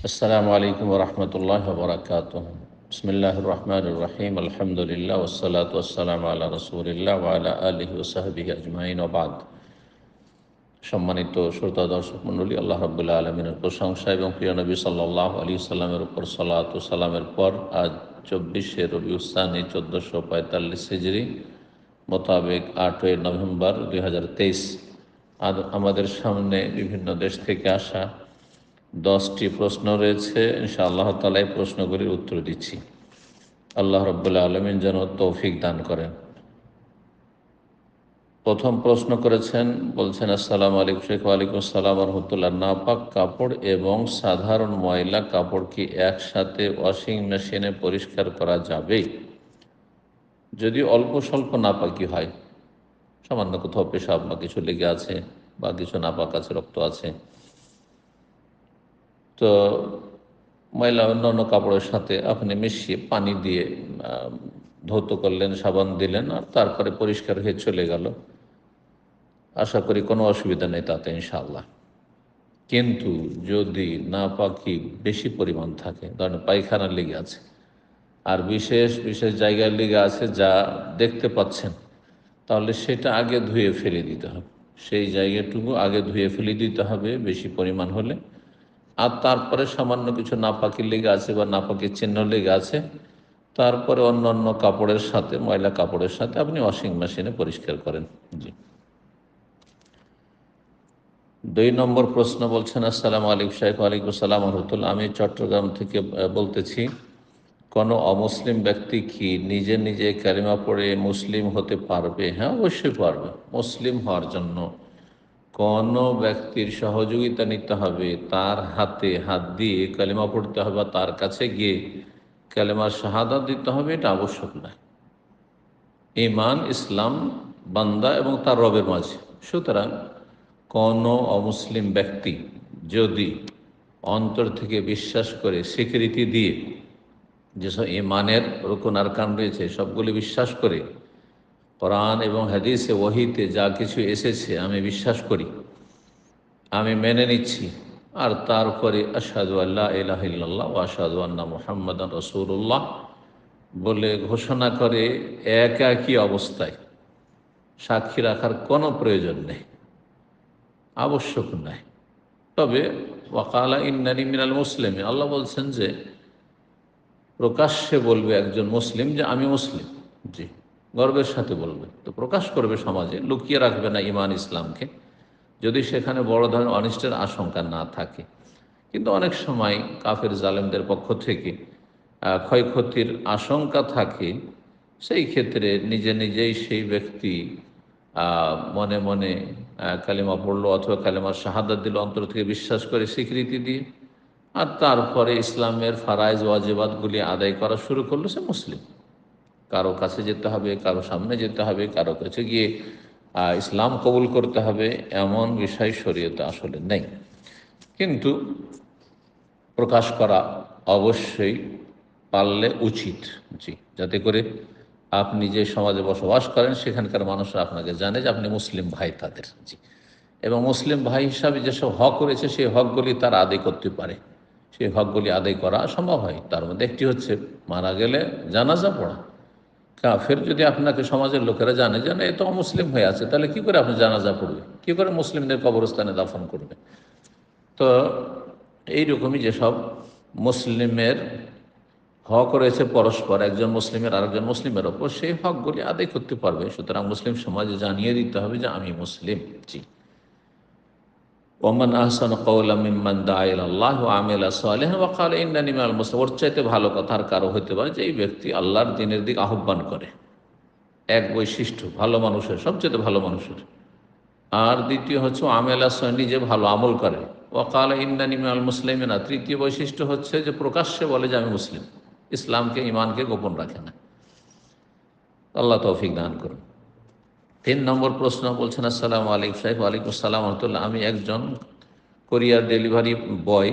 আসসালামু আলাইকুম রহমতুল্লাহ বরকাতুহ। বিসমিল্লাহির রহমানির রহিম। আলহামদুলিল্লাহ ওয়াসসালাতু ওয়াসসালামু আলা রাসূলিল্লাহ ওয়া আলা আলিহি ওয়া সাহবিহি আজমাইন ওয়া বাদ। সম্মানিত শ্রোতা দর্শক মণ্ডলী, আল্লাহ রাব্বুল আলামিনের প্রশংসা এবং প্রিয় নবী সাল্লাল্লাহু আলাইহি সাল্লামের উপর সালাত ও সালামের পর আজ 24শে রবিউল সানি 1445 হিজরি মোতাবেক 8ই নভেম্বর 2023। আজ আমাদের সামনে বিভিন্ন দেশ থেকে আসা 10টি প্রশ্ন রয়েছে। ইনশাআল্লাহ তাআলা এই প্রশ্নগুলির উত্তর দিচ্ছি। আল্লাহ রাব্বুল আলামিন যেন তৌফিক দান করেন। প্রথম প্রশ্ন করেছেন, বলছেন আসসালামু আলাইকুম শেখ। ওয়ালাইকুম আসসালাম ওয়া রাহমাতুল্লাহ। নাপাক কাপড় এবং সাধারণ ময়লা কাপড় কি একসাথে ওয়াশিং মেশিনে পরিষ্কার করা যাবে? যদি অল্প স্বল্প নাপাকি হয়, সামান্য কোথাও পেশাব বা কিছু লেগে আছে বা কিছু নাপাক আছে, রক্ত আছে, তো ময়লা অন্যান্য কাপড়ের সাথে আপনি মিশিয়ে পানি দিয়ে ধৌত করলেন, সাবান দিলেন, আর তারপরে পরিষ্কার হয়ে চলে গেল। আশা করি কোনো অসুবিধা নেই তাতে ইনশাআল্লাহ। কিন্তু যদি নাপাকি বেশি পরিমাণ থাকে, ধরেন পায়খানা লেগে আছে আর বিশেষ বিশেষ জায়গায় লেগে আছে যা দেখতে পাচ্ছেন, তাহলে সেটা আগে ধুয়ে ফেলে দিতে হবে। সেই জায়গাটুকু আগে ধুয়ে ফেলে দিতে হবে বেশি পরিমাণ হলে। আর তারপরে সামান্য কিছু নাপাকি লেগে আছে বা নাপাকির চিহ্ন লেগে আছে, তারপরে অন্য অন্য কাপড়ের সাথে, ময়লা কাপড়ের সাথে আপনি ওয়াশিং মেশিনে পরিষ্কার করেন। জি। 2 নম্বর প্রশ্ন, বলছেন আসসালামু আলাইকুম শাইখ। ওয়ালাইকুম আসসালাম ওয়া রাহমাতুল্লাহ। আমি চট্টগ্রাম থেকে বলতেছি, কোনো অমুসলিম ব্যক্তি কি নিজে নিজে কালিমা পড়ে মুসলিম হতে পারবে? হ্যাঁ, অবশ্যই পারবে। মুসলিম হওয়ার জন্য কোনো ব্যক্তির সহযোগিতা নিতে হবে, তার হাতে হাত দিয়ে কালিমা পড়তে হবে বা তার কাছে গিয়ে কালিমার শাহাদাত দিতে হবে, এটা আবশ্যক নয়। ঈমান ইসলাম বান্দা এবং তার রবের মাঝে। সুতরাং কোনো অমুসলিম ব্যক্তি যদি অন্তর থেকে বিশ্বাস করে, স্বীকৃতি দিয়ে, যেসব ঈমানের রুকুন আরকান রয়েছে সবগুলি বিশ্বাস করে, কোরআন এবং হাদিসে ওহীতে যা কিছু এসেছে আমি বিশ্বাস করি, আমি মেনে নিচ্ছি, আর তারপরে আশহাদু আল্লা ইলাহা ইল্লাল্লাহ ওয়া আশহাদু আন্না মুহাম্মাদান রাসূলুল্লাহ বলে ঘোষণা করে, একাকী অবস্থায় সাক্ষী রাখার কোনো প্রয়োজন নেই, আবশ্যক নাই। তবে ওয়াকালা ইন্নানি মিনাল মুসলিমিন, আল্লাহ বলছেন যে প্রকাশ্যে বলবে একজন মুসলিম যে আমি মুসলিম। জি, গর্বের সাথে বলবে, তো প্রকাশ করবে সমাজে, লুকিয়ে রাখবে না ঈমান ইসলামকে, যদি সেখানে বড় ধরনের অনিষ্টের আশঙ্কা না থাকে। কিন্তু অনেক সময় কাফের জালেমদের পক্ষ থেকে ক্ষয়ক্ষতির আশঙ্কা থাকে, সেই ক্ষেত্রে নিজে নিজেই সেই ব্যক্তি মনে মনে কালিমা পড়লো অথবা কালিমার শাহাদাত দিল, অন্তর থেকে বিশ্বাস করে স্বীকৃতি দিয়ে, আর তারপরে ইসলামের ফারাইজ ওয়াজিবাতগুলি আদায় করা শুরু করলো, সে মুসলিম। কারো কাছে যেতে হবে, কারো সামনে যেতে হবে, কারো কাছে গিয়ে ইসলাম কবুল করতে হবে, এমন বিষয় শরীয়তে আসলে নেই। কিন্তু প্রকাশ করা অবশ্যই পারলে উচিত। জি, যাতে করে আপনি যে সমাজে বসবাস করেন সেখানকার মানুষরা আপনাকে জানে যে আপনি মুসলিম ভাই তাদের। জি, এবং মুসলিম ভাই হিসাবে যেসব হক রয়েছে সেই হকগুলি তারা আদায় করতে পারে, সেই হকগুলি আদায় করা সম্ভব হয়। তার মধ্যে একটি হচ্ছে মারা গেলে জানাজা পড়া। কাফের যদি আপনাকে সমাজের লোকেরা জানে যে না, এ তো অমুসলিম হয়ে আছে, তাহলে কি করে আপনি জানাজা পড়বে, কি করে মুসলিমদের কবরস্থানে দাফন করবে? তো এইরকমই যেসব মুসলিমের হক রয়েছে পরস্পর, একজন মুসলিমের আরেকজন মুসলিমের ওপর, সেই হকগুলি আদায় করতে পারবে। সুতরাং মুসলিম সমাজে জানিয়ে দিতে হবে যে আমি মুসলিম। জি। ওমান আহসান কওলাম মিম্মান দাআ ইলাল্লাহি ওয়া আমিলা সালিহান ওয়া ক্বালা ইন্নানি মিনাল মুসলিমিন। ওর চাইতে ভালো কথা আর কারো হতে পারে যে এই ব্যক্তি আল্লাহর দ্বীনের দিকে আহ্বান করে। এক বৈশিষ্ট্য ভালো মানুষের, সবচেয়ে ভালো মানুষের। আর দ্বিতীয় হচ্ছে আমেলা সালিহান, নিজে ভালো আমল করে। ওয়া ক্বালা ইন্নানি মিনাল মুসলিমিন। তৃতীয় বৈশিষ্ট্য হচ্ছে যে প্রকাশ্যে বলে যে আমি মুসলিম, ইসলামকে, ঈমানকে গোপন রাখে না। আল্লাহ তৌফিক দান করুন। 3 নম্বর প্রশ্ন, বলছেন আসসালামু আলাইকুম সাহেব। ওয়ালাইকুম আসসালাম ওয়া রাহমাতুল্লাহ। আমি একজন কোরিয়ার ডেলিভারি বয়।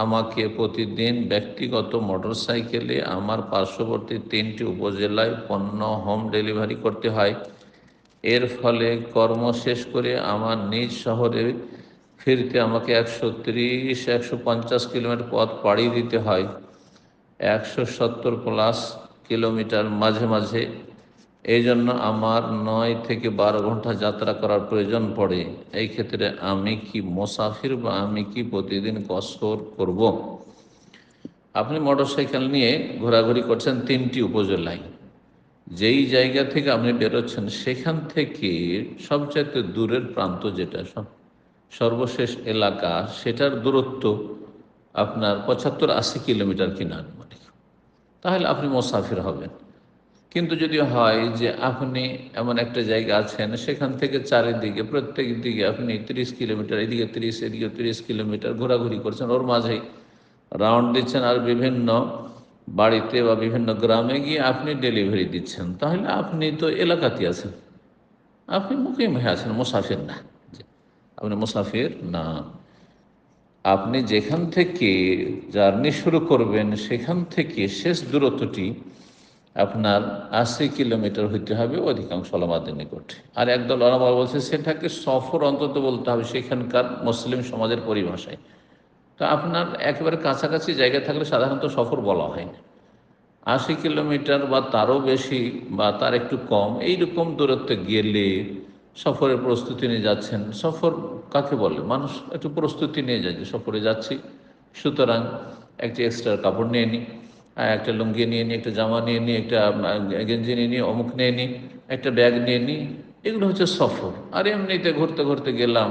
আমাকে প্রতিদিন ব্যক্তিগত মোটরসাইকেলে আমার পার্শ্ববর্তী 3টি উপজেলায় পণ্য হোম ডেলিভারি করতে হয়। এর ফলে কর্ম শেষ করে আমার নিজ শহরে ফিরতে আমাকে 130-150 কিলোমিটার পথ পাড়ি দিতে হয়, 170+ কিলোমিটার মাঝে মাঝে। এই জন্য আমার 9 থেকে 12 ঘন্টা যাত্রা করার প্রয়োজন পড়ে। এই ক্ষেত্রে আমি কি মোসাফির বা আমি কি প্রতিদিন কসর করব? আপনি মোটরসাইকেল নিয়ে ঘোরাঘুরি করছেন 3টি উপজেলায়। যেই জায়গা থেকে আপনি বেরোচ্ছেন সেখান থেকে সবচাইতে দূরের প্রান্ত যেটা সর্বশেষ এলাকা, সেটার দূরত্ব আপনার 75-80 কিলোমিটার কিনা আনুমানিক। তাহলে আপনি মোসাফির হবেন। কিন্তু যদি হয় যে আপনি এমন একটা জায়গা আছেন সেখান থেকে চারিদিকে প্রত্যেক দিকে আপনি 30 কিলোমিটার, এদিকে 30, এদিকে 30 কিলোমিটার ঘোরাঘুরি করছেন, ওর মাঝেই রাউন্ড দিচ্ছেন আর বিভিন্ন বাড়িতে বা বিভিন্ন গ্রামে গিয়ে আপনি ডেলিভারি দিচ্ছেন, তাহলে আপনি তো এলাকাতে আছেন, আপনি মুকিম হয়ে আছেন, মুসাফির না। আপনি মুসাফির না। আপনি যেখান থেকে জার্নি শুরু করবেন সেখান থেকে শেষ দূরত্বটি আপনার 80 কিলোমিটার হইতে হবে অধিকাংশ ওলামাদের নিকটে। আর একদল ওলামা বলছে সেটাকে সফর অন্তত বলতে হবে সেখানকার মুসলিম সমাজের পরিভাষায়। তো আপনার একেবারে কাছাকাছি জায়গায় থাকলে সাধারণত সফর বলা হয় না। 80 কিলোমিটার বা তারও বেশি বা তার একটু কম এইরকম দূরত্বে গেলে সফরের প্রস্তুতি নিয়ে যাচ্ছেন। সফর কাকে বলে? মানুষ একটু প্রস্তুতি নিয়ে যায় যে সফরে যাচ্ছি, সুতরাং একটি এক্সট্রা কাপড় নিয়ে নিই, একটা লুঙ্গি নিয়ে নিই, একটা জামা নিয়ে নিই, একটা গেঞ্জি নিয়ে নিই, অমুক নিয়ে নিই, একটা ব্যাগ নিয়ে নিই। এগুলো হচ্ছে সফর। আর এমনিতে ঘুরতে ঘুরতে গেলাম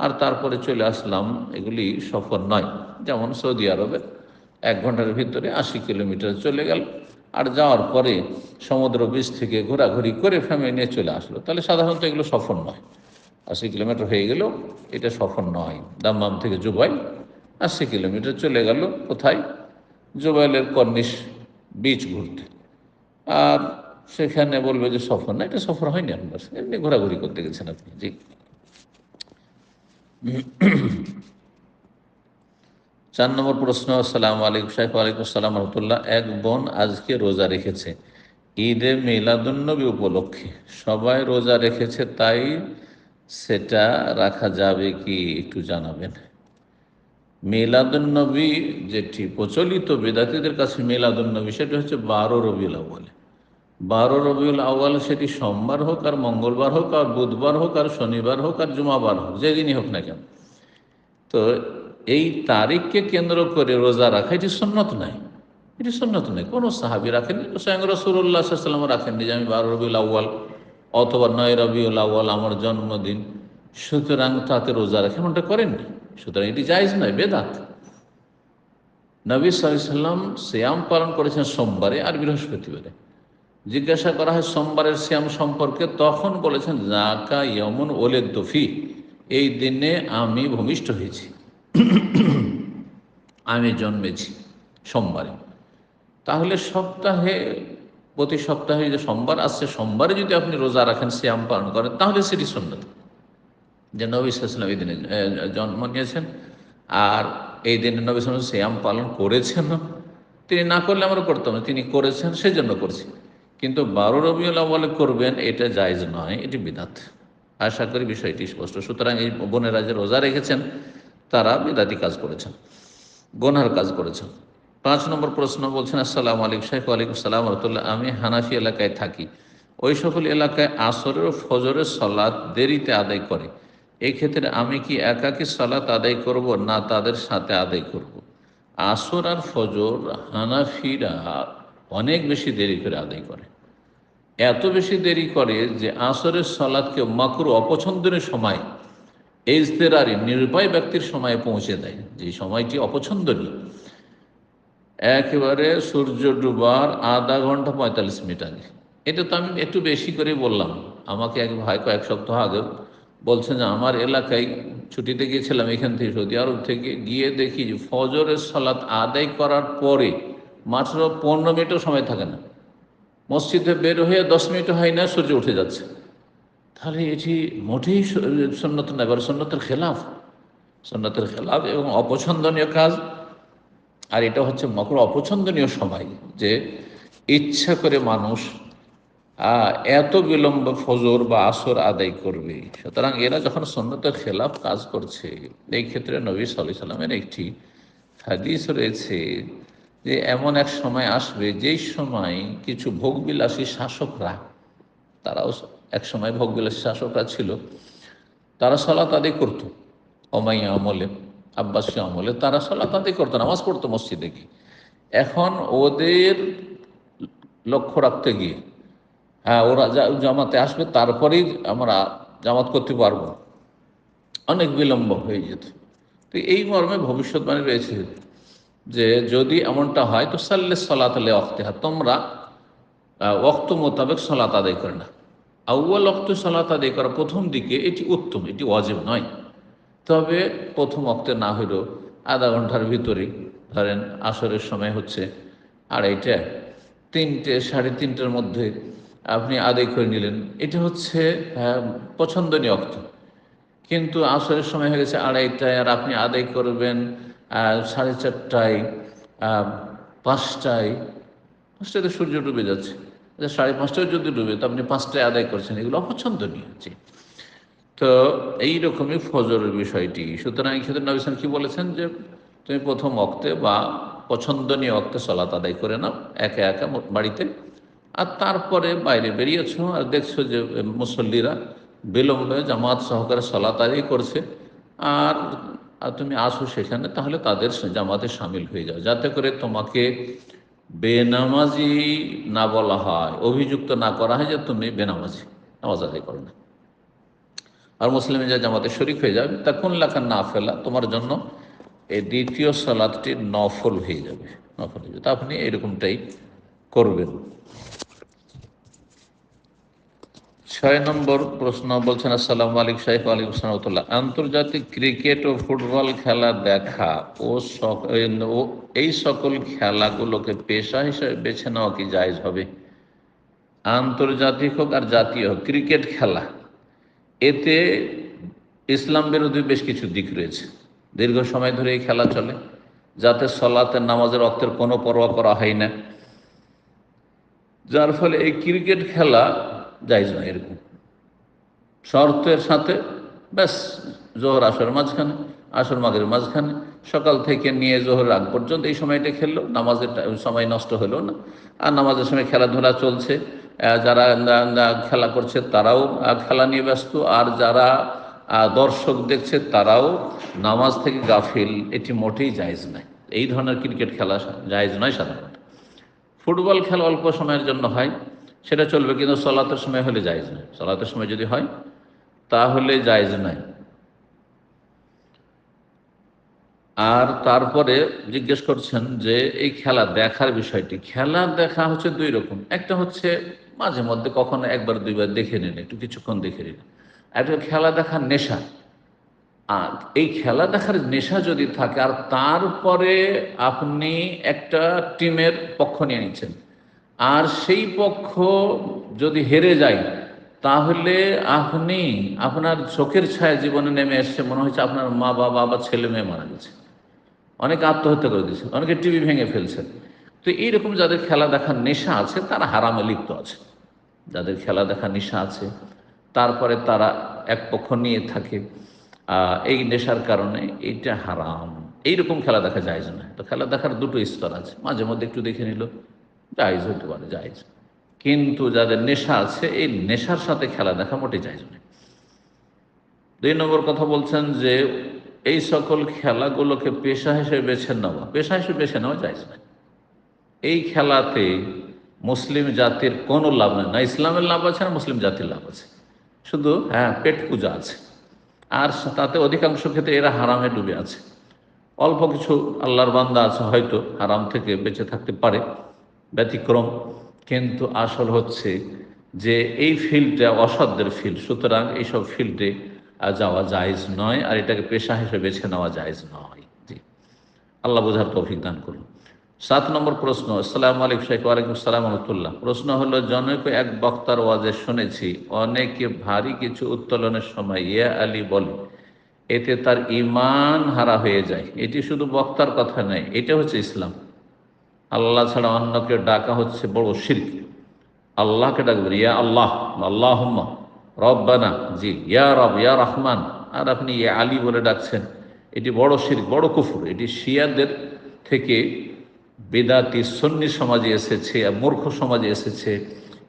আর তারপরে চলে আসলাম, এগুলি সফর নয়। যেমন সৌদি আরবে 1 ঘন্টার ভিতরে 80 কিলোমিটার চলে গেল, আর যাওয়ার পরে সমুদ্র বীচ থেকে ঘোরাঘুরি করে ফ্যামিলি নিয়ে চলে আসলো, তাহলে সাধারণত এগুলো সফর নয়। 80 কিলোমিটার হয়ে গেল, এটা সফর নয়। দাম্মাম থেকে জুবাইল 80 কিলোমিটার চলে গেল কোথায়? জুবাইলের কর্নিশ বিচ ঘুরতে। আর সেখানে বলবে যে সফর না, এটা সফর হয়নি, আপনার এমনি ঘোরাঘুরি করতে গেছেন আপনি। জি। 4 নম্বর প্রশ্ন। আসসালামু আলাইকুম শাইখ। ওয়ালাইকুম আসসালাম রহমতুল্লাহ। এক বোন আজকে রোজা রেখেছে ঈদে মিলাদুন্নবী উপলক্ষে। সবাই রোজা রেখেছে, তাই সেটা রাখা যাবে কি একটু জানাবেন? মিলাদুন্নবী যেটি প্রচলিত বেদাতীদের কাছে, মিলাদুন্নবী সেটা হচ্ছে 12 রবিউল আউয়াল। 12 রবিউল আউয়াল সেটি সোমবার হোক আর মঙ্গলবার হোক আর বুধবার হোক আর শনিবার হোক আর জুমাবার হোক, যেদিনই হোক না কেন, তো এই তারিখকে কেন্দ্র করে রোজা রাখা এটি সুন্নত নাই। এটি সুন্নত নেই, কোনো সাহাবী রাখেননি, স্বয়ং রাসূলুল্লাহ সাল্লাল্লাহু আলাইহি ওয়াসাল্লাম রাখেননি যে আমি 12 রবিউল আউয়াল অথবা 9 রবিউল আউয়াল আমার জন্মদিন, সুতরাং তাতে রোজা রাখে, এমনটা করেননি। সুতরাং এটি জায়েজ নয়, বেদাত। নবী সাল্লাল্লাহু আলাইহি ওয়াসাল্লাম সিয়াম পালন করেছেন সোমবারে আর বৃহস্পতিবারে। জিজ্ঞাসা করা হয় সোমবারের সিয়াম সম্পর্কে, তখন বলেছেন জাকা ইয়ামুন ওয়ালিদতু ফি, এই দিনে আমি ভূমিষ্ঠ হয়েছি, আমি জন্মেছি সোমবারে। তাহলে সপ্তাহে, প্রতি সপ্তাহে যে সোমবার আসছে, সোমবারে যদি আপনি রোজা রাখেন, সিয়াম পালন করেন, তাহলে সেটি সুন্নত, যে নবী সাল্লাল্লাহু আলাইহি ওয়াসাল্লাম এই দিনে জন্ম নিয়েছেন আর এই দিনে নবী সাল্লাল্লাহু আলাইহি ওয়াসাল্লাম সিয়াম পালন করেছেন। তিনি না করলে আমরা করতাম না, তিনি করেছেন সেই জন্য করছি। কিন্তু 12 রবিউল আউয়ালে করবেন এটা জায়েজ নয়, এটি বিদআত। আশা করি বিষয়টি স্পষ্ট। সুতরাং এই বোনেরা যে রোজা রেখেছেন তারা বিদআতি কাজ করেছেন, গুনার কাজ করেছেন। 5 নম্বর প্রশ্ন বলছেন, আসসালামু আলাইকুম শাইখ। ওয়ালাইকুম আসসালাম রাহমাতুল্লাহ। আমি হানাফি এলাকায় থাকি। ওই সকল এলাকায় আসরের ও ফজরের সালাত দেরিতে আদায় করে। এই ক্ষেত্রে আমি কি একাকী সালাত আদায় করব না তাদের সাথে আদায় করব? আসর আর ফজর হানাফিরা অনেক বেশি দেরি করে আদায় করে। এত বেশি দেরি করে যে আসরের সালাতকে মাকরু, অপছন্দনীয় সময়, ইজতেরারি, নির্ভয় ব্যক্তির সময়ে পৌঁছে দেয়, যে সময়টি অপছন্দনীয়। একেবারে সূর্য ডুবার আধা ঘন্টা 45 মিনিট আগে। এটা তো আমি একটু বেশি করে বললাম। আমাকে এক ভাই কয়েক সপ্তাহ আগে বলছেন যে আমার এলাকায় ছুটিতে গিয়েছিলাম, এখান থেকে সৌদি আরব থেকে গিয়ে দেখি যে ফজরের সালাত আদায় করার পরে মাত্র 15 মিনিটও সময় থাকে না, মসজিদে বের হয়ে 10 মিনিটও হয় না, সূর্য উঠে যাচ্ছে। তাহলে এটি মোটেই সুন্নত নয়, বরং সুন্নতের খেলাফ, সুন্নতের খেলাফ এবং অপছন্দনীয় কাজ। আর এটা হচ্ছে মকরুহ, অপছন্দনীয় সময়, যে ইচ্ছা করে মানুষ এত বিলম্ব ফজর বা আসর আদায় করবে। সুতরাং এরা যখন সুন্নতের খেলাফ কাজ করছে, এই ক্ষেত্রে নবী সাল্লাল্লাহু আলাইহি সাল্লামের একটি হাদিস রয়েছে যে এমন এক সময় আসবে যেই সময় কিছু ভোগবিলাসী শাসকরা, তারাও এক সময় ভোগবিলাসী শাসকরা ছিল, তারা সালাত আদায় করতো। ওমাইয়া আমলে, আব্বাসী আমলে তারা সালাত আদায় করতো, নামাজ পড়তো মসজিদে গিয়ে। এখন ওদের লক্ষ্য রাখতে গিয়ে, হ্যাঁ ওরা জামাতে আসবে তারপরেই আমরা জামাত করতে পারবো, অনেক বিলম্ব হয়ে যেত। তো এই মর্মে ভবিষ্যৎবাণী রয়েছে যে যদি এমনটা হয় তো সাল্লে সালাত আলে অক্তেহা, তোমরা ওক্ত মোতাবেক সালাত আদায় করে না। আউ্বাল অক্ত সালাত আদায় করা প্রথম দিকে এটি উত্তম, এটি ওয়াজিব নয়। তবে প্রথম অক্তে না হইলেও আধা ঘন্টার ভিতরেই, ধরেন আসরের সময় হচ্ছে 2:30, 3টে 3:30টার মধ্যে আপনি আদায় করে নিলেন, এটা হচ্ছে পছন্দনীয় অক্ত। কিন্তু আসরের সময় হয়ে গেছে 2:30টায়, আর আপনি আদায় করবেন 4:30টায়, 5টায়। 5টায় তো সূর্য ডুবে যাচ্ছে, 5:30টায় যদি ডুবে তো আপনি 5টায় আদায় করছেন, এগুলো অপছন্দনীয়। জি, তো এইরকমই ফজরের বিষয়টি। সুতরাং এই ক্ষেত্রে নবী সাল্লাল্লাহু আলাইহি ওয়াসাল্লাম কি বলেছেন যে তুমি প্রথম ওয়াক্তে বা পছন্দনীয় ওয়াক্তে সালাত আদায় করে নাও একা একা বাড়িতে, আর তারপরে বাইরে বেরিয়েছো আর দেখছো যে মুসল্লিরা বিলম্বে জামাত সহকারে সালাত আদায় করছে, আর তুমি আসো সেখানে, তাহলে তাদের জামাতে সামিল হয়ে যাও, যাতে করে তোমাকে বেনামাজি না বলা হয়, অভিযুক্ত না করা হয় যে তুমি বেনামাজি, নামাজ আদায় করো না। আর মুসলিমে যা জামাতে শরিক হয়ে যাবে তা কোন লাখান না ফেলা, তোমার জন্য এই দ্বিতীয় সালাতটি নফল হয়ে যাবে, নফল হয়ে যাবে। তা আপনি এরকমটাই করবেন। 6 নম্বর প্রশ্ন বলছেন, আসসালামু আলাইকুম শাইখ। ওয়ালাইকুম আসসালাম। আন্তর্জাতিক ক্রিকেট ও ফুটবল খেলা দেখা ও এই সকল খেলাগুলোকে পেশা হিসেবে বেছে নেওয়া কি জায়েজ হবে? আন্তর্জাতিক হোক আর জাতীয় হোক, ক্রিকেট খেলা, এতে ইসলাম বিরোধী বেশ কিছু দিক রয়েছে। দীর্ঘ সময় ধরে এই খেলা চলে, যাতে সলাতের নামাজের রক্তের কোনো পরোয়া করা হয় না, যার ফলে এই ক্রিকেট খেলা জায়েজ নয়। এরকম শর্তের সাথে, ব্যাস জোহর আসর মাঝখানে, আসর মাগরিবের মাঝখানে, সকাল থেকে নিয়ে জোহর আগ পর্যন্ত এই সময়টা খেললো, নামাজের সময় নষ্ট হলো না। আর নামাজের সময় খেলাধুলা চলছে, যারা খেলা করছে তারাও খেলা নিয়ে ব্যস্ত, আর যারা দর্শক দেখছে তারাও নামাজ থেকে গাফিল, এটি মোটেই জায়েজ নয়। এই ধরনের ক্রিকেট খেলা জায়েজ নয়। সাধারণত ফুটবল খেলা অল্প সময়ের জন্য হয়, সেটা চলবে, কিন্তু সলাতের সময় হলে জায়েজ নয়। সলাতের সময় যদি হয় তাহলে জায়েজ নয়। আর তারপরে জিজ্ঞেস করছেন যে এই খেলা দেখার বিষয়টি, খেলা দেখা হচ্ছে দুই রকম। একটা হচ্ছে মাঝে মধ্যে কখনো একবার দুইবার দেখে নিন, একটু কিছুক্ষণ দেখে নিন। একটা খেলা দেখার নেশা। আর এই খেলা দেখার নেশা যদি থাকে, আর তারপরে আপনি একটা টিমের পক্ষ নিয়ে নিচ্ছেন, আর সেই পক্ষ যদি হেরে যায়, তাহলে আপনি, আপনার চোখের ছায়া জীবনে নেমে এসছে, মনে হচ্ছে আপনার মা বাবা বা ছেলে মেয়ে মারা গেছে, অনেকে আত্মহত্যা করে দিয়েছে, অনেকে টিভি ভেঙে ফেলছে। তো এইরকম যাদের খেলা দেখার নেশা আছে তারা হারামে লিপ্ত আছে। যাদের খেলা দেখার নেশা আছে, তারপরে তারা এক পক্ষ নিয়ে থাকে, এই নেশার কারণে এইটা হারাম। এইরকম খেলা দেখা জায়েজ না। তো খেলা দেখার দুটো স্তর আছে, মাঝে মধ্যে একটু দেখে নিল জায়েজ হতে পারে, জায়েজ। কিন্তু যাদের নেশা আছে, এই নেশার সাথে খেলা দেখা মোটেই জায়েজ নয়। 2 নম্বর কথা বলছেন যে এই সকল খেলাগুলোকে পেশা হিসেবে বেছে নেওয়া, পেশা হিসেবে বেছে নেওয়া জায়েজ নয়। এই খেলাতে মুসলিম জাতির কোনো লাভ নেই, না ইসলামের লাভ আছে না মুসলিম জাতির লাভ আছে, শুধু পেট পূজা আছে। আর তাতে অধিকাংশ ক্ষেত্রে এরা হারামে ডুবে আছে। অল্প কিছু আল্লাহর বান্দা আছে হয়তো হারাম থেকে বেঁচে থাকতে পারে, ব্যতিক্রম। কিন্তু আসল হচ্ছে যে এই ফিল্ডটা অসাধ্যের ফিল্ড, সুতরাং এইসব ফিল্ডে যাওয়া জায়েজ নয়, আর এটাকে পেশা হিসেবে বেছে নেওয়া জায়েজ নয়। জি, আল্লাহ বোঝার তৌফিক দান করুন। 7 নম্বর প্রশ্ন, আসসালামু আলাইকুম শাইখ। ওয়ালাইকুম আসসালাম রহমতুল্লাহ। প্রশ্ন হলো, জনৈক এক বক্তার ওয়াজে শুনেছি অনেকে ভারী কিছু উত্তোলনের সময় ইয়া আলী বলে, এতে তার ঈমান হারা হয়ে যায়। এটি শুধু বক্তার কথা নয়, এটা হচ্ছে ইসলাম। আল্লাহ ছাড়া অন্যকে ডাকা হচ্ছে বড় শিরক। আল্লাহকে ডাকবেন, ইয়া আল্লাহ, আল্লাহুম্মা রব্বানা, জি, ইয়া রব, ইয়া রহমান। আর আপনি ইয়া আলী বলে ডাকছেন, এটি বড় শিরক, বড় কুফর। এটি শিয়াদের থেকে বেদাতি সুন্নি সমাজে এসেছে, আর মূর্খ সমাজে এসেছে।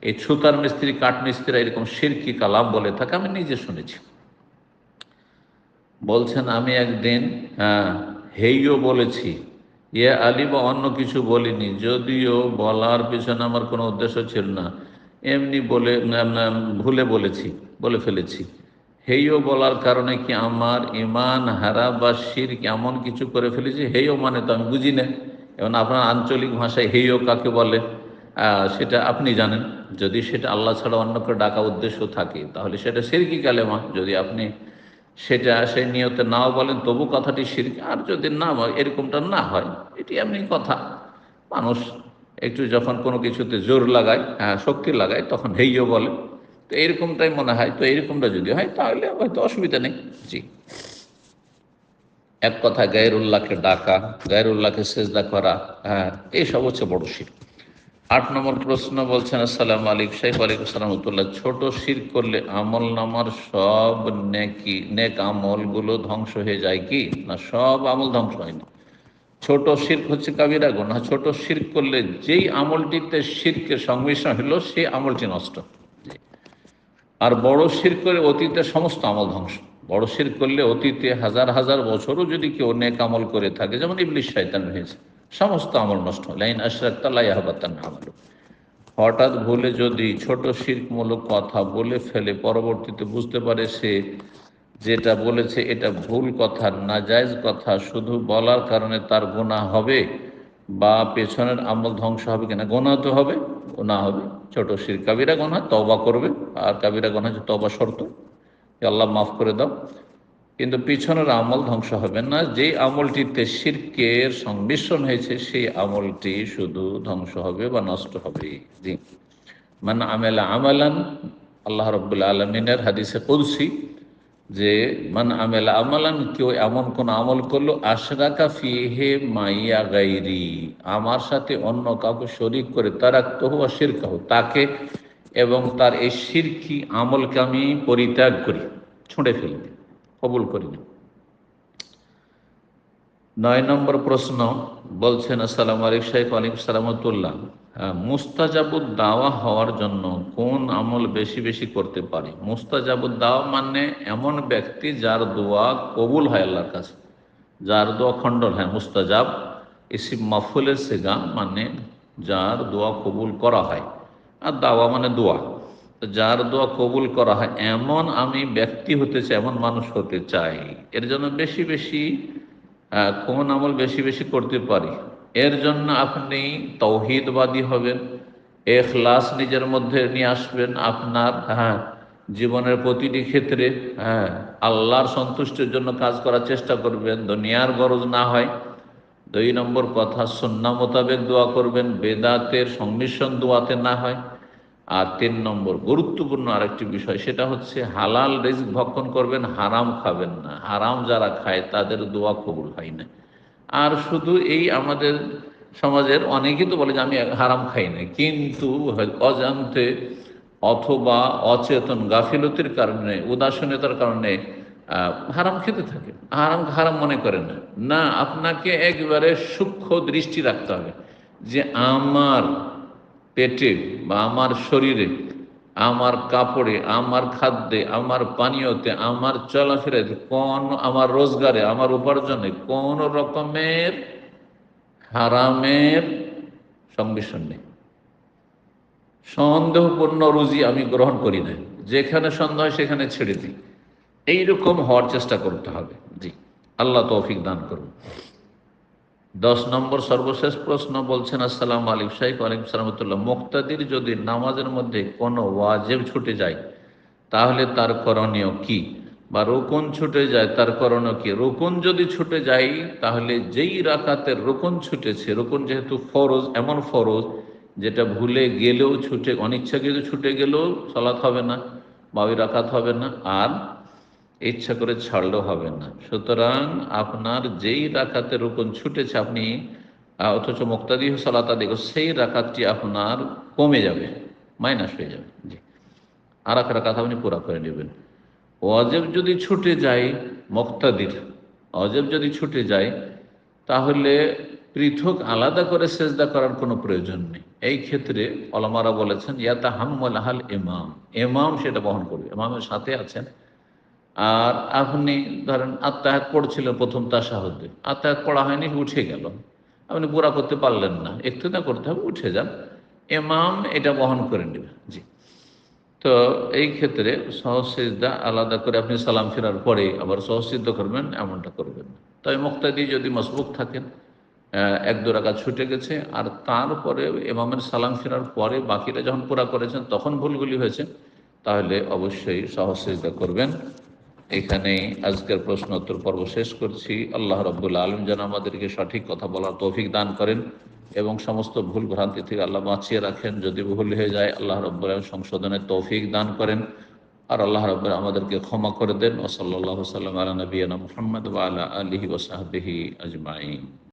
এই ছুতার মিস্ত্রি, কাঠ মিস্ত্রিরা এরকম শিরকি কালাম বলে থাকে, আমি নিজে শুনেছি। বলছেন আমি একদিন হেইও বলেছি, ইয়া আলী বা অন্য কিছু বলিনি, যদিও বলার পিছনে আমার কোনো উদ্দেশ্য ছিল না, এমনি বলে ভুলে বলে ফেলেছি। হেইও বলার কারণে কি আমার ইমান হারা বা শিরক এমন কিছু করে ফেলেছি? হেইও মানে তো আমি বুঝি না। এবং আপনার আঞ্চলিক ভাষায় হেইও কাকে বলে সেটা আপনি জানেন। যদি সেটা আল্লাহ ছাড়া অন্যকে ডাকা উদ্দেশ্য থাকে তাহলে সেটা শিরকি কালেমা। যদি আপনি সেটা সেই নিয়তে নাও বলেন তবু কথাটি শিরক। আর যদি না এরকমটা না হয়, এটি এমনি কথা। মানুষ একটু যখন কোনো কিছুতে জোর লাগায়, শক্তি লাগায়, তখন হেইও বলে। তো এইরকমটাই মনে হয়। তো এইরকমটা যদি হয় তাহলে হয়তো অসুবিধা নেই। জি, এক কথা গায়রুল্লাহকে ডাকা, গায়রুল্লাহকে সেজদা করা, এইসব হচ্ছে বড় শিরক। 8 নম্বর প্রশ্ন বলছেন, আসসালামু আলাইকুম শাইখ। ওয়ালাইকুম আসসালাম রাহমাতুল্লাহ। ছোট শিরক করলে আমল নামার সব নেক আমলগুলো ধ্বংস হয়ে যায় কি? না, সব আমল ধ্বংস হয় না। ছোট শিরক হচ্ছে কাবিরা গুনাহ। ছোট শিরক করলে যেই আমলটিতে শিরকের সংমিশ্রণ হলো সেই আমলটি নষ্ট। আর বড় শিরক করে অতীতে সমস্ত আমল ধ্বংস। বড় শিরক করলে অতীতে হাজার হাজার বছরও যদি কেউ নেক আমল করে থাকে, যেমন ইবলিস শয়তান হয়েছে, সমস্ত আমল নষ্ট। লাইন আশরাকতা লা ইয়াহবাতান্না আমালুক। হঠাৎ ভুলে যদি ছোট শিরকমূলক কথা বলে ফেলে, পরবর্তীতে বুঝতে পারে সে যেটা বলেছে এটা ভুল কথা, নাজায়েজ কথা, শুধু বলার কারণে তার গুনাহ হবে বা পেছনের আমল ধ্বংস হবে কিনা? গুনাহ তো হবে, গুনাহ হবে। ছোট শিরক, কাবিরা গুনাহ, তওবা করবে। আর কাবিরা গুনাহ যে তওবা শর্ত, যে আল্লাহ মাফ করে দাও। কিন্তু পিছনের আমল ধ্বংস হবে না। যেই আমলটিতে শিরকের সংমিশ্রণ হয়েছে সেই আমলটি শুধু ধ্বংস হবে বা নষ্ট হবে। জি, মান আমেলা আমালান, আল্লাহ রাব্বুল আলামিনের হাদিসে কুদসি, যে মান আমেলা আমালান, কেউ এমন কোন আমল করলো, আশরাকা ফিহে মাইয়া গাইরি, আমার সাথে অন্য কাউকে শরীক করে, তারাকতুহু ওয়া শিরকাহু, তাকে এবং তার এই শিরকি আমলকে আমি পরিত্যাগ করি, ছুঁড়ে ফেলি, কবুল করি না। 9 নম্বর প্রশ্ন বলছেন, আসসালামু আলাইকুম শাইখ। ওয়ালাইকুম আসসালাম রাহমাতুল্লাহ। মুস্তাজাবুদ দাওয়া হওয়ার জন্য কোন আমল বেশি বেশি করতে পারি? মুস্তাজাবুদ দাওয়া মানে এমন ব্যক্তি যার দোয়া কবুল হয় আল্লাহর কাছে, যার দোয়া খণ্ডন হয়। মুস্তাজাব ইসিম মাফুলের সিগা, মানে যার দোয়া কবুল করা হয়। আর দাওয়া মানে দোয়া। তো যার দোয়া কবুল করা হয় এমন আমি ব্যক্তি হতে চাই, এমন মানুষ হতে চাই। এর জন্য বেশি বেশি কোন আমল বেশি বেশি করতে পারি? এর জন্য আপনি তৌহিদবাদী হবেন, এখলাস নিজের মধ্যে নিয়ে আসবেন আপনার, জীবনের প্রতিটি ক্ষেত্রে, আল্লাহর সন্তুষ্টির জন্য কাজ করার চেষ্টা করবেন, দুনিয়ার গরজ না হয়। 2 নম্বর কথা, সুন্নাহ মোতাবেক দোয়া করবেন, বেদাতের সংমিশ্রণ দোয়াতে না হয়। আর 3 নম্বর গুরুত্বপূর্ণ আরেকটি বিষয়, সেটা হচ্ছে হালাল রিজক ভক্ষণ করবেন, হারাম খাবেন না। হারাম যারা খায় তাদের দোয়া কবুল হয় না। আর শুধু এই আমাদের সমাজের অনেকেই তো বলে যে আমি হারাম খাই না, কিন্তু অজান্তে অথবা অচেতন গাফিলতির কারণে, উদাসীনতার কারণে হারাম খেতে থাকে। হারাম হারাম মনে করে না। না, আপনাকে একবারে সূক্ষ্ম দৃষ্টি রাখতে হবে যে আমার পেটে বা আমার শরীরে, আমার কাপড়ে, আমার খাদ্যে, আমার পানীয়তে, আমার চলাফেরাতে, কোন আমার রোজগারে, আমার উপার্জনে কোন রকমের হারামের সংমিশ্রণ নেই। সন্দেহপূর্ণ রুজি আমি গ্রহণ করি না, যেখানে সন্দেহ হয় সেখানে ছেড়ে দিই। এইরকম হওয়ার চেষ্টা করতে হবে। জি, আল্লাহ তৌফিক দান করুন। 10 নম্বর সর্বশেষ প্রশ্ন বলছেন, আসসালামু আলাইকুম শাইখ। ওয়ালাইকুম আসসালাম রাহমাতুল্লাহ। মুক্তাদির যদি নামাজের মধ্যে কোনো ওয়াজিব ছুটে যায় তাহলে তার করণীয় কি? বা রুকুন ছুটে যায় তার করণীয় কি? রুকুন যদি ছুটে যায় তাহলে যেই রাকাতের রুকুন ছুটেছে, রুকুন যেহেতু ফরজ, এমন ফরজ যেটা ভুলে গেলেও ছুটে, অনিচ্ছাকৃত ছুটে গেলেও সালাত হবে না বা ওই রাকাত হবে না, আর ইচ্ছা করে ছাড়লেও হবে না। সুতরাং আপনার যেই রাকাতে রুকুন ছুটেছে, আপনি অথচ মুক্তাদি সালাত আদায়, সেই রাকাতটি আপনার কমে যাবে। মাইনাস হয়ে যাবে। জি, আর এক রাকাত আপনি পুরা করে নেবেন। ওয়াজিব যদি ছুটে যায়, মুক্তাদির ওয়াজিব যদি ছুটে যায়, তাহলে পৃথক আলাদা করে সেজদা করার কোনো প্রয়োজন নেই। এই ক্ষেত্রে ওলামারা বলেছেন ইয়াতাহাম্মাল আহাল ইমাম, ইমাম সেটা বহন করবে, ইমামের সাথে আছেন। আর আপনি ধরেন আত্মায়াত পড়ছিলেন প্রথম তাশাহুদে, আত্মায়াত পড়া হয়নি, উঠে গেল, আপনি পুরা করতে পারলেন না, ইক্তেদা করতে হবে, উঠে যান, ইমাম এটা বহন করে নেবে। জি, তো এই ক্ষেত্রে সহজ সিজদা আলাদা করে আপনি সালাম ফেরার পরে আবার সহজ সিদ্ধ করবেন, এমনটা করবেন না। তবে মুক্তাদি যদি মসবুক থাকেন, এক দু রাকাত ছুটে গেছে, আর তারপরে ইমামের সালাম ফেরার পরে বাকিরা যখন পুরা করেছেন তখন ভুলগুলি হয়েছে, তাহলে অবশ্যই সহজ সিজদা করবেন। এখানেই আজকের প্রশ্ন উত্তর পর্ব শেষ করছি। আল্লাহ রাব্বুল আলামিন যেন আমাদেরকে সঠিক কথা বলার তৌফিক দান করেন এবং সমস্ত ভুল ভ্রান্তি থেকে আল্লাহ বাঁচিয়ে রাখেন। যদি ভুল হয়ে যায় আল্লাহ রাব্বুল আলামিন সংশোধনের তৌফিক দান করেন, আর আল্লাহ রাব্বুল আমাদেরকে ক্ষমা করে দেন। ওয়া সাল্লাল্লাহু সাল্লাম আলা নবিয়িনা মুহাম্মদ ওয়া আলা আলিহি ওয়া সাহবিহি আজমাইন।